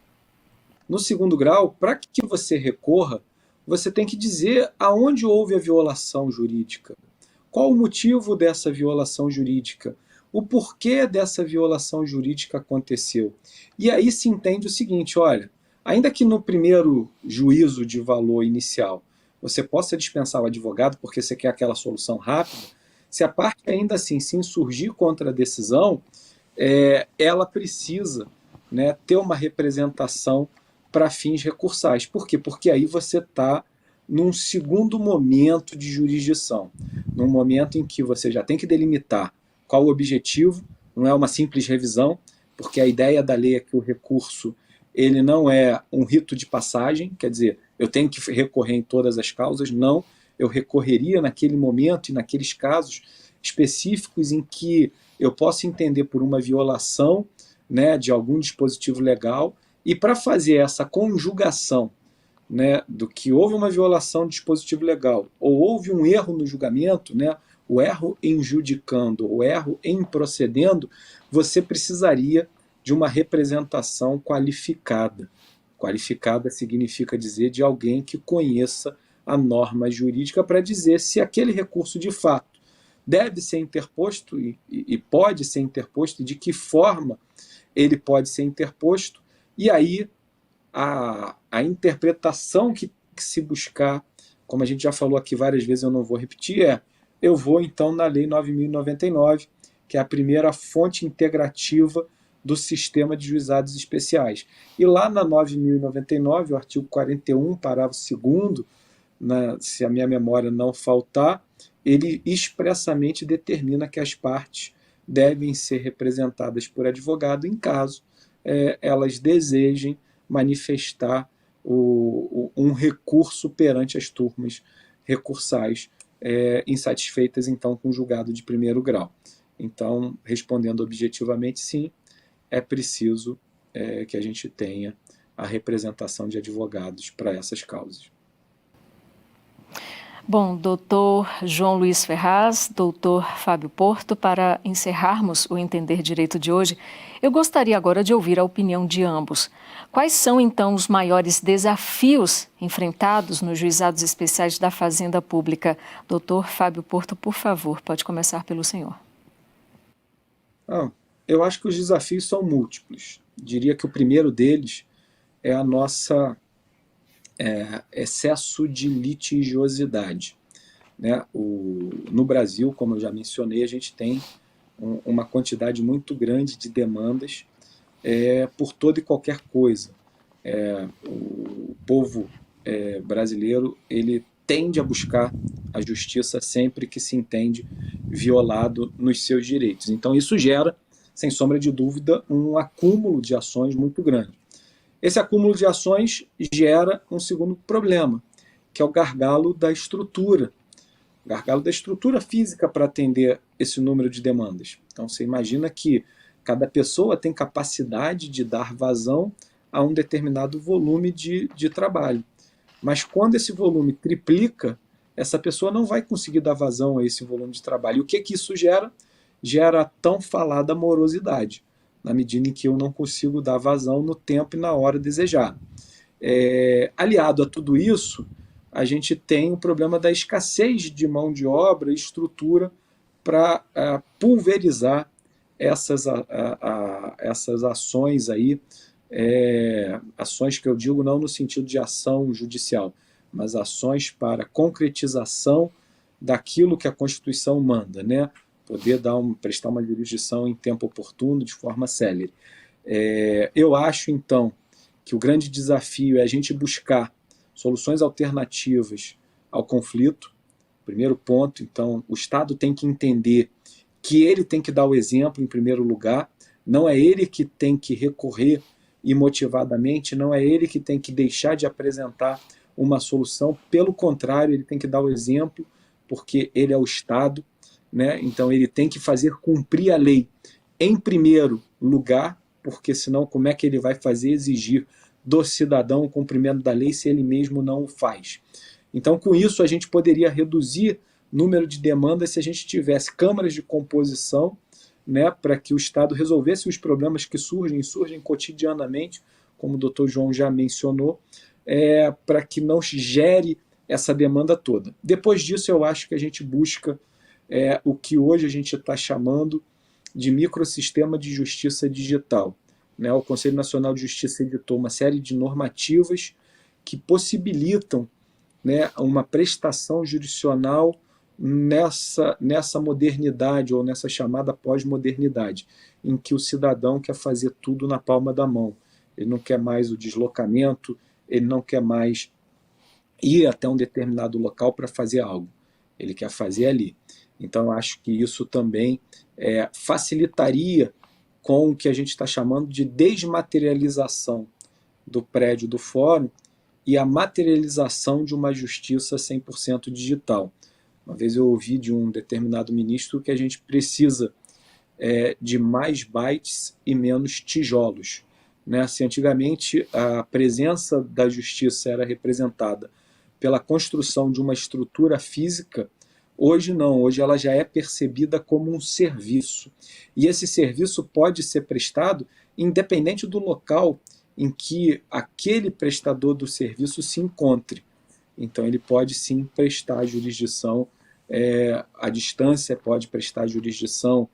No segundo grau, para que você recorra, você tem que dizer aonde houve a violação jurídica, qual o motivo dessa violação jurídica, o porquê dessa violação jurídica aconteceu. E aí se entende o seguinte, olha, ainda que no primeiro juízo de valor inicial você possa dispensar o advogado porque você quer aquela solução rápida, se a parte ainda assim se insurgir contra a decisão, ela precisa, né, ter uma representação para fins recursais. Por quê? Porque aí você está num segundo momento de jurisdição, num momento em que você já tem que delimitar qual o objetivo, não é uma simples revisão, porque a ideia da lei é que o recurso ele não é um rito de passagem, quer dizer, eu tenho que recorrer em todas as causas, não, eu recorreria naquele momento e naqueles casos específicos em que eu posso entender por uma violação, né, de algum dispositivo legal, e para fazer essa conjugação, né, do que houve uma violação do dispositivo legal, ou houve um erro no julgamento, né, o erro em judicando, o erro em procedendo, você precisaria de uma representação qualificada. Qualificada significa dizer de alguém que conheça a norma jurídica para dizer se aquele recurso de fato deve ser interposto e pode ser interposto e de que forma ele pode ser interposto. E aí a interpretação que se buscar, como a gente já falou aqui várias vezes, eu não vou repetir, eu vou então na Lei 9.099, que é a primeira fonte integrativa do sistema de juizados especiais. E lá na 9.099, o artigo 41, parágrafo 2º, se a minha memória não faltar, ele expressamente determina que as partes devem ser representadas por advogado em caso elas desejem manifestar um recurso perante as turmas recursais insatisfeitas, então, com o julgado de primeiro grau. Então, respondendo objetivamente, sim, é preciso que a gente tenha a representação de advogados para essas causas. Bom, doutor João Luiz Ferraz, doutor Fábio Porto, para encerrarmos o Entender Direito de hoje, eu gostaria agora de ouvir a opinião de ambos. Quais são, então, os maiores desafios enfrentados nos juizados especiais da Fazenda Pública? Doutor Fábio Porto, por favor, pode começar pelo senhor. Eu acho que os desafios são múltiplos. Diria que o primeiro deles é a nossa excesso de litigiosidade, né? No Brasil, como eu já mencionei, a gente tem uma quantidade muito grande de demandas por toda e qualquer coisa. O povo brasileiro ele tende a buscar a justiça sempre que se entende violado nos seus direitos. Então isso gera, sem sombra de dúvida, um acúmulo de ações muito grande. Esse acúmulo de ações gera um segundo problema, que é o gargalo da estrutura. Gargalo da estrutura física para atender esse número de demandas. Então, você imagina que cada pessoa tem capacidade de dar vazão a um determinado volume de trabalho. Mas quando esse volume triplica, essa pessoa não vai conseguir dar vazão a esse volume de trabalho. E o que isso gera? Gera a tão falada morosidade, na medida em que eu não consigo dar vazão no tempo e na hora desejada. Aliado a tudo isso, a gente tem o problema da escassez de mão de obra e estrutura para pulverizar essas ações aí, ações que eu digo não no sentido de ação judicial, mas ações para concretização daquilo que a Constituição manda, né? Poder prestar uma jurisdição em tempo oportuno, de forma célere. Eu acho, então, que o grande desafio é a gente buscar soluções alternativas ao conflito. Primeiro ponto, então, o Estado tem que entender que ele tem que dar o exemplo em primeiro lugar, não é ele que tem que recorrer imotivadamente, não é ele que tem que deixar de apresentar uma solução, pelo contrário, ele tem que dar o exemplo, porque ele é o Estado, né? Então ele tem que fazer cumprir a lei em primeiro lugar, porque senão como é que ele vai fazer exigir do cidadão o cumprimento da lei se ele mesmo não o faz? Então, com isso, a gente poderia reduzir o número de demandas se a gente tivesse câmaras de composição, né, para que o Estado resolvesse os problemas que surgem cotidianamente, como o doutor João já mencionou, para que não gere essa demanda toda. Depois disso, eu acho que a gente busca o que hoje a gente está chamando de microsistema de justiça digital. Né? O Conselho Nacional de Justiça editou uma série de normativas que possibilitam, né, uma prestação jurisdicional nessa modernidade, ou nessa chamada pós-modernidade, em que o cidadão quer fazer tudo na palma da mão. Ele não quer mais o deslocamento, ele não quer mais ir até um determinado local para fazer algo. Ele quer fazer ali. Então, eu acho que isso também facilitaria com o que a gente está chamando de desmaterialização do prédio do fórum e a materialização de uma justiça 100% digital. Uma vez eu ouvi de um determinado ministro que a gente precisa de mais bytes e menos tijolos. Né? Se antigamente a presença da justiça era representada pela construção de uma estrutura física, hoje não, hoje ela já é percebida como um serviço. E esse serviço pode ser prestado independente do local em que aquele prestador do serviço se encontre. Então ele pode sim prestar jurisdição à distância, pode prestar jurisdição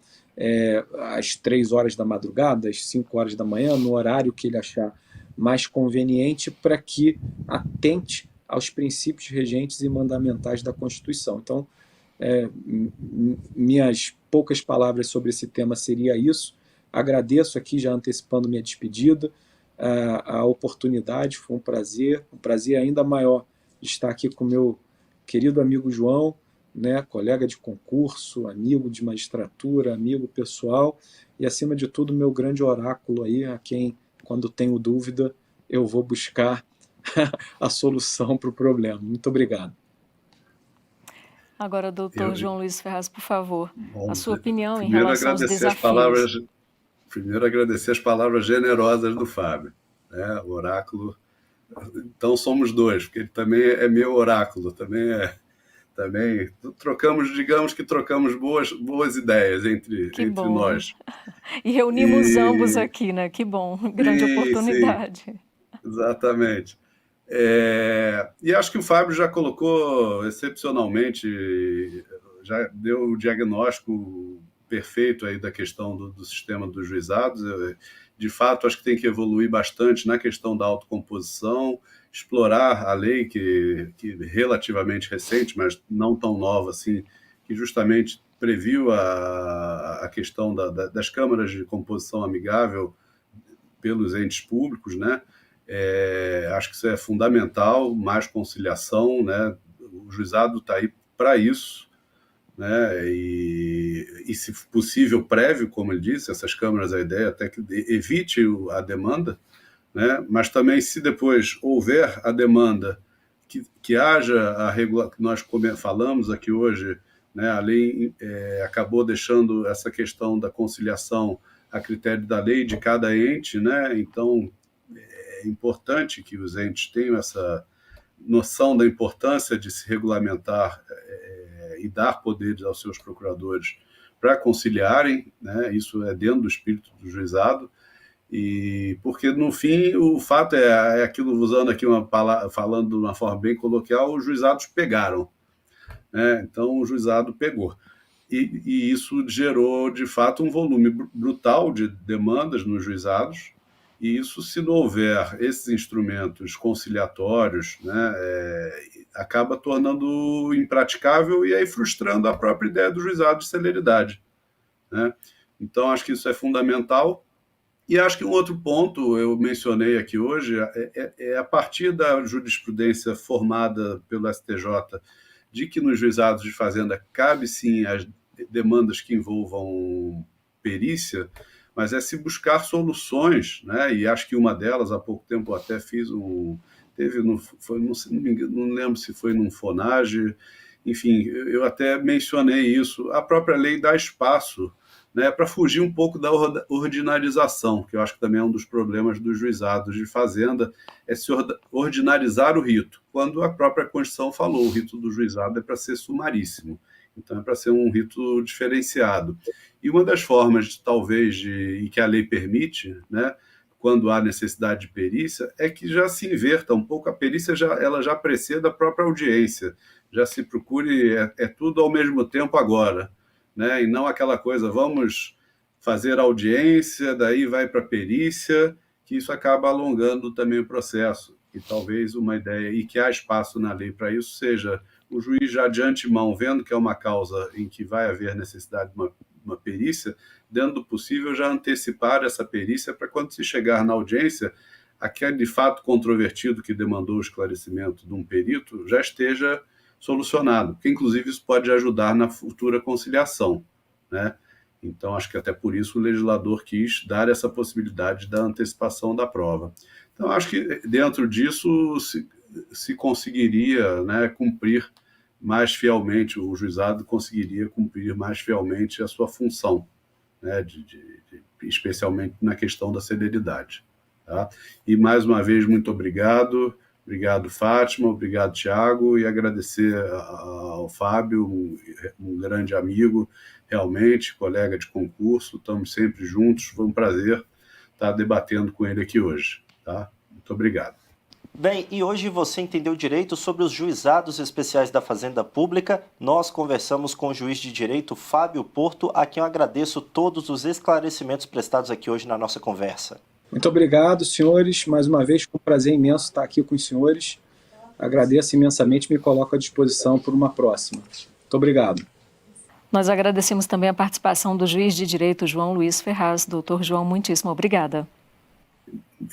às 3 horas da madrugada, às 5 horas da manhã, no horário que ele achar mais conveniente, para que atente aos princípios regentes e mandamentais da Constituição. Então, minhas poucas palavras sobre esse tema seria isso. Agradeço aqui, já antecipando minha despedida, a oportunidade, foi um prazer ainda maior de estar aqui com meu querido amigo João, né, colega de concurso, amigo de magistratura, amigo pessoal e, acima de tudo, meu grande oráculo aí, a quem, quando tenho dúvida, eu vou buscar a solução para o problema. Muito obrigado. Agora, doutor João Luiz Ferraz, por favor, Bom, a sua opinião em relação aos desafios. Primeiro, agradecer as palavras generosas do Fábio, né? O oráculo. Então, somos dois, porque ele também é meu oráculo, também digamos que trocamos boas ideias entre nós. E reunimos ambos aqui, né? Que bom, grande oportunidade. Sim, exatamente. E acho que o Fábio já colocou excepcionalmente, já deu o diagnóstico perfeito aí da questão do sistema dos juizados. De fato, acho que tem que evoluir bastante na questão da autocomposição, explorar a lei que é relativamente recente, mas não tão nova assim, que justamente previu a questão das câmaras de composição amigável pelos entes públicos, né? Acho que isso é fundamental, mais conciliação, né? O juizado está aí para isso, né? E, se possível, prévio, como ele disse, essas câmaras, a ideia até que evite a demanda, né? Mas também, se depois houver a demanda, que haja a regulação, que nós falamos aqui hoje, né? A lei acabou deixando essa questão da conciliação a critério da lei de cada ente, né? Então, é importante que os entes tenham essa noção da importância de se regulamentar e dar poderes aos seus procuradores para conciliarem, né? Isso é dentro do espírito do juizado, e porque, no fim, o fato é aquilo, usando aqui uma palavra, falando de uma forma bem coloquial, os juizados pegaram, né? Então, o juizado pegou. E isso gerou, de fato, um volume brutal de demandas nos juizados, e isso, se não houver esses instrumentos conciliatórios, né, acaba tornando impraticável e aí frustrando a própria ideia do juizado de celeridade, né? Então, acho que isso é fundamental. E acho que um outro ponto, eu mencionei aqui hoje, é a partir da jurisprudência formada pelo STJ, de que nos juizados de fazenda cabe sim as demandas que envolvam perícia, mas é se buscar soluções, né? E acho que uma delas, há pouco tempo, eu até fiz não lembro se foi num FONAGE, enfim, eu até mencionei isso. A própria lei dá espaço, né, para fugir um pouco da ordinarização, que eu acho que também é um dos problemas dos juizados de fazenda, é se ordinarizar o rito, quando a própria Constituição falou, o rito do juizado é para ser sumaríssimo, então é para ser um rito diferenciado. E uma das formas, talvez, e que a lei permite, né, quando há necessidade de perícia, é que já se inverta um pouco, a perícia ela já precede a própria audiência, já se procure, tudo ao mesmo tempo agora, né? E não aquela coisa, vamos fazer audiência, daí vai para a perícia, que isso acaba alongando também o processo. E talvez uma ideia, e que há espaço na lei para isso, seja o juiz já de antemão, vendo que é uma causa em que vai haver necessidade de uma perícia, dentro do possível já antecipar essa perícia para quando se chegar na audiência, aquele fato controvertido que demandou o esclarecimento de um perito já esteja solucionado, porque inclusive isso pode ajudar na futura conciliação, né? Então acho que até por isso o legislador quis dar essa possibilidade da antecipação da prova. Então acho que dentro disso se conseguiria, né, cumprir mais fielmente, o juizado conseguiria cumprir mais fielmente a sua função, né, especialmente na questão da celeridade, tá? E mais uma vez, muito obrigado. Obrigado, Fátima, obrigado, Tiago, e agradecer ao Fábio, um grande amigo, realmente, colega de concurso, estamos sempre juntos, foi um prazer estar debatendo com ele aqui hoje, tá? Muito obrigado. Bem, e hoje você entendeu direito sobre os juizados especiais da Fazenda Pública. Nós conversamos com o juiz de direito Fábio Porto, a quem eu agradeço todos os esclarecimentos prestados aqui hoje na nossa conversa. Muito obrigado, senhores. Mais uma vez, foi um prazer imenso estar aqui com os senhores. Agradeço imensamente e me coloco à disposição por uma próxima. Muito obrigado. Nós agradecemos também a participação do juiz de direito João Luiz Ferraz. Doutor João, muitíssimo obrigada.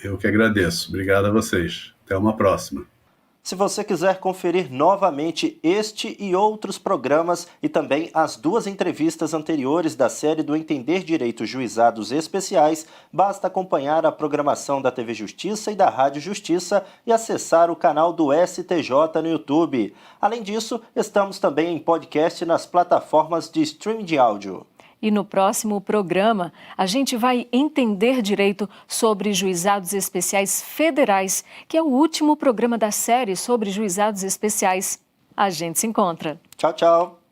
Eu que agradeço. Obrigado a vocês. Até uma próxima. Se você quiser conferir novamente este e outros programas e também as 2 entrevistas anteriores da série do Entender Direito Juizados Especiais, basta acompanhar a programação da TV Justiça e da Rádio Justiça e acessar o canal do STJ no YouTube. Além disso, estamos também em podcast nas plataformas de streaming de áudio. E no próximo programa, a gente vai entender direito sobre juizados especiais federais, que é o último programa da série sobre juizados especiais. A gente se encontra. Tchau, tchau.